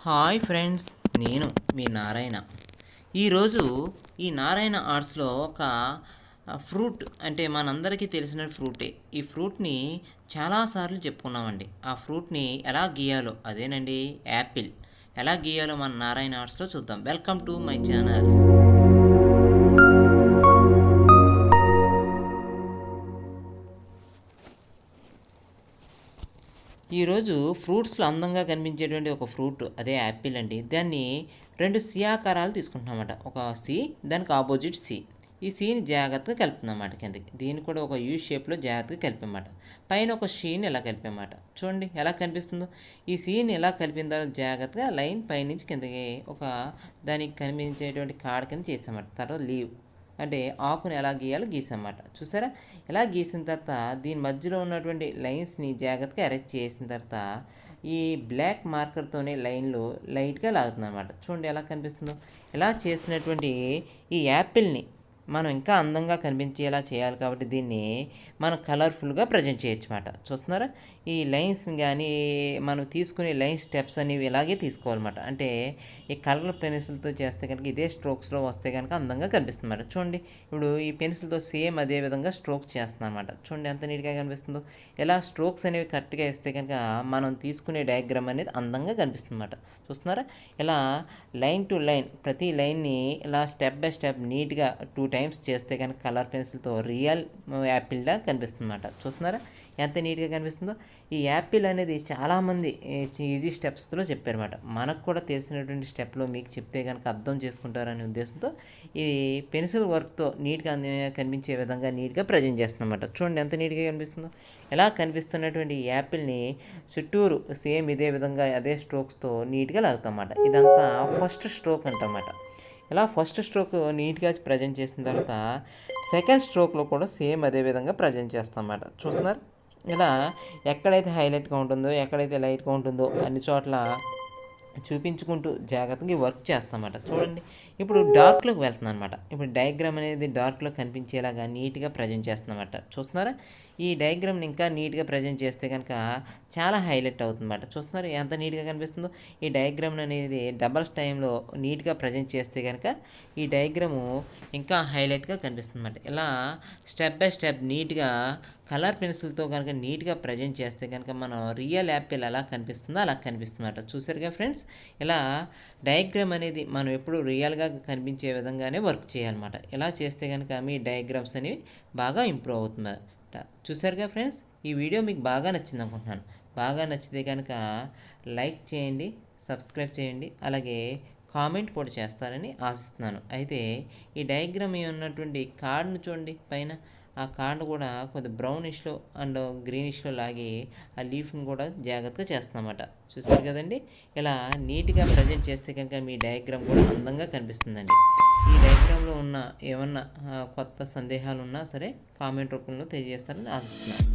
Hi friends, నేను మీ నారాయణ. ఈరోజు ఈ నారాయణ ఆర్ట్స్లో ఒక ఫ్రూట్ అంటే మనందరికీ తెలిసిన ఫ్రూటే. ఈ ఫ్రూట్ని చాలాసార్లు చెప్పుకున్నామండి. ఆ ఫ్రూట్ని ఎలా గీయాలో, అదేనండి యాపిల్, ఎలా గీయాలో మన నారాయణ ఆర్ట్స్లో చూద్దాం. Welcome to my channel. ఈరోజు ఫ్రూట్స్లో అందంగా కనిపించేటువంటి ఒక ఫ్రూట్ అదే యాపిల్ అండి. దాన్ని రెండు సి ఆకారాలు తీసుకుంటున్నామన్నమాట. ఒక సి, దానికి ఆపోజిట్ సి. ఈ సీని జాగ్రత్తగా కలుపుతుందన్నమాట కిందకి. దీన్ని కూడా ఒక యూ షేప్లో జాగ్రత్తగా కలిపామాట. పైన ఒక షీని ఎలా కలిపామాట చూడండి ఎలా కనిపిస్తుందో. ఈ సీని ఎలా కలిపిన తర్వాత జాగ్రత్తగా లైన్ పైనుంచి కిందకి ఒక దానికి కనిపించేటువంటి కాడ కింద చేసామన్నమాట. తర్వాత లీవ్ అంటే ఆకుని ఎలా గీయాలో గీసామన్నమాట. చూసారా, ఎలా గీసిన తర్వాత దీని మధ్యలో ఉన్నటువంటి లైన్స్ని జాగ్రత్తగా అరెస్ట్ చేసిన తర్వాత ఈ బ్లాక్ మార్కర్తోనే లైన్లో లైట్గా లాగుతుంది అనమాట. చూడండి ఎలా కనిపిస్తుందో. ఇలా చేసినటువంటి ఈ యాపిల్ని మనం ఇంకా అందంగా కనిపించేలా చేయాలి కాబట్టి దీన్ని మనం కలర్ఫుల్గా ప్రజెంట్ చేయొచ్చు అన్నమాట. చూస్తున్నారా, ఈ లైన్స్ కానీ మనం తీసుకునే లైన్ స్టెప్స్ అనేవి ఇలాగే తీసుకోవాలన్నమాట. అంటే ఈ కలర్ పెన్సిల్తో చేస్తే కనుక ఇదే స్ట్రోక్స్లో వస్తే కనుక అందంగా కనిపిస్తుంది అన్నమాట. చూడండి, ఇప్పుడు ఈ పెన్సిల్తో సేమ్ అదే విధంగా స్ట్రోక్ చేస్తున్నాను అనమాట. చూడండి ఎంత నీట్గా కనిపిస్తుందో. ఇలా స్ట్రోక్స్ అనేవి కరెక్ట్గా ఇస్తే కనుక మనం తీసుకునే డయాగ్రామ్ అనేది అందంగా కనిపిస్తుంది అన్నమాట. చూస్తున్నారా, ఇలా లైన్ టు లైన్ ప్రతి లైన్ని ఇలా స్టెప్ బై స్టెప్ నీట్గా 2 టైమ్స్ చేస్తే కనుక కలర్ పెన్సిల్తో రియల్ యాపిల్లా కనిపిస్తుంది అన్నమాట. చూస్తున్నారా ఎంత నీట్గా కనిపిస్తుందో. ఈ యాపిల్ అనేది చాలామంది ఈజీ స్టెప్స్లో చెప్పారన్నమాట. మనకు కూడా తెలిసినటువంటి స్టెప్లో మీకు చెప్తే కనుక అర్థం చేసుకుంటారనే ఉద్దేశంతో ఈ పెన్సిల్ వర్క్తో నీట్గా కనిపించే విధంగా నీట్గా ప్రజెంట్ చేస్తున్నమాట. చూడండి ఎంత నీట్గా కనిపిస్తుందో. ఎలా కనిపిస్తున్నటువంటి ఈ యాపిల్ని చుట్టూరు సేమ్ ఇదే విధంగా అదే స్ట్రోక్స్తో నీట్గా లాగుతామన్నమాట. ఇదంతా ఫస్ట్ స్ట్రోక్ అంటమాట. ఇలా ఫస్ట్ స్ట్రోక్ నీట్గా ప్రజెంట్ చేసిన తర్వాత సెకండ్ స్ట్రోక్లో కూడా సేమ్ అదే విధంగా ప్రజెంట్ చేస్తాం అన్నమాట. చూస్తున్నారు, ఇలా ఎక్కడైతే హైలైట్గా ఉంటుందో, ఎక్కడైతే లైట్గా ఉంటుందో అన్ని చోట్ల చూపించుకుంటూ జాగ్రత్తగా వర్క్ చేస్తామన్నమాట. చూడండి, ఇప్పుడు డార్క్లోకి వెళ్తున్నాను అనమాట. ఇప్పుడు డయాగ్రామ్ అనేది డార్క్లో కనిపించేలాగా నీట్గా ప్రజెంట్ చేస్తున్నమాట. చూస్తున్నారా, ఈ డయాగ్రామ్ని ఇంకా నీట్గా ప్రజెంట్ చేస్తే కనుక చాలా హైలైట్ అవుతుందన్నమాట. చూస్తున్నారు ఎంత నీట్గా కనిపిస్తుందో. ఈ డయాగ్రామ్ అనేది డబల్ టైంలో నీట్గా ప్రజెంట్ చేస్తే కనుక ఈ డయాగ్రాము ఇంకా హైలైట్గా కనిపిస్తుంది అన్నమాట. ఇలా స్టెప్ బై స్టెప్ నీట్గా కలర్ పెన్సిల్తో కనుక నీట్గా ప్రజెంట్ చేస్తే కనుక మనం రియల్ యాపిల్ ఎలా కనిపిస్తుందో అలా కనిపిస్తుందన్నమాట. చూసారుగా ఫ్రెండ్స్, ఇలా డయాగ్రామ్ అనేది మనం ఎప్పుడు రియల్గా కనిపించే విధంగానే వర్క్ చేయాలన్నమాట. ఇలా చేస్తే కనుక మీ డయాగ్రామ్స్ అనేవి బాగా ఇంప్రూవ్ అవుతుంది. చూసారుగా ఫ్రెండ్స్, ఈ వీడియో మీకు బాగా నచ్చింది అనుకుంటున్నాను. బాగా నచ్చితే కనుక లైక్ చేయండి, సబ్స్క్రైబ్ చేయండి, అలాగే కామెంట్ కూడా చేస్తారని ఆశిస్తున్నాను. అయితే ఈ డయాగ్రామ్ ఉన్నటువంటి కార్డ్ను చూడండి పైన. ఆ కార్డ్ కూడా కొద్ది బ్రౌనిష్లో అండ్ గ్రీనిష్లో లాగి ఆ లీఫ్ని కూడా జాగ్రత్తగా చేస్తామన్నమాట. చూసారు కదండి, ఇలా నీట్గా ప్రజెంట్ చేస్తే కనుక మీ డయాగ్రామ్ కూడా అందంగా కనిపిస్తుందండి. ఈ డయాగ్రామ్లో ఉన్న ఏమన్నా కొత్త సందేహాలు ఉన్నా సరే కామెంట్ రూపంలో తెలియజేస్తారని ఆశిస్తున్నాను.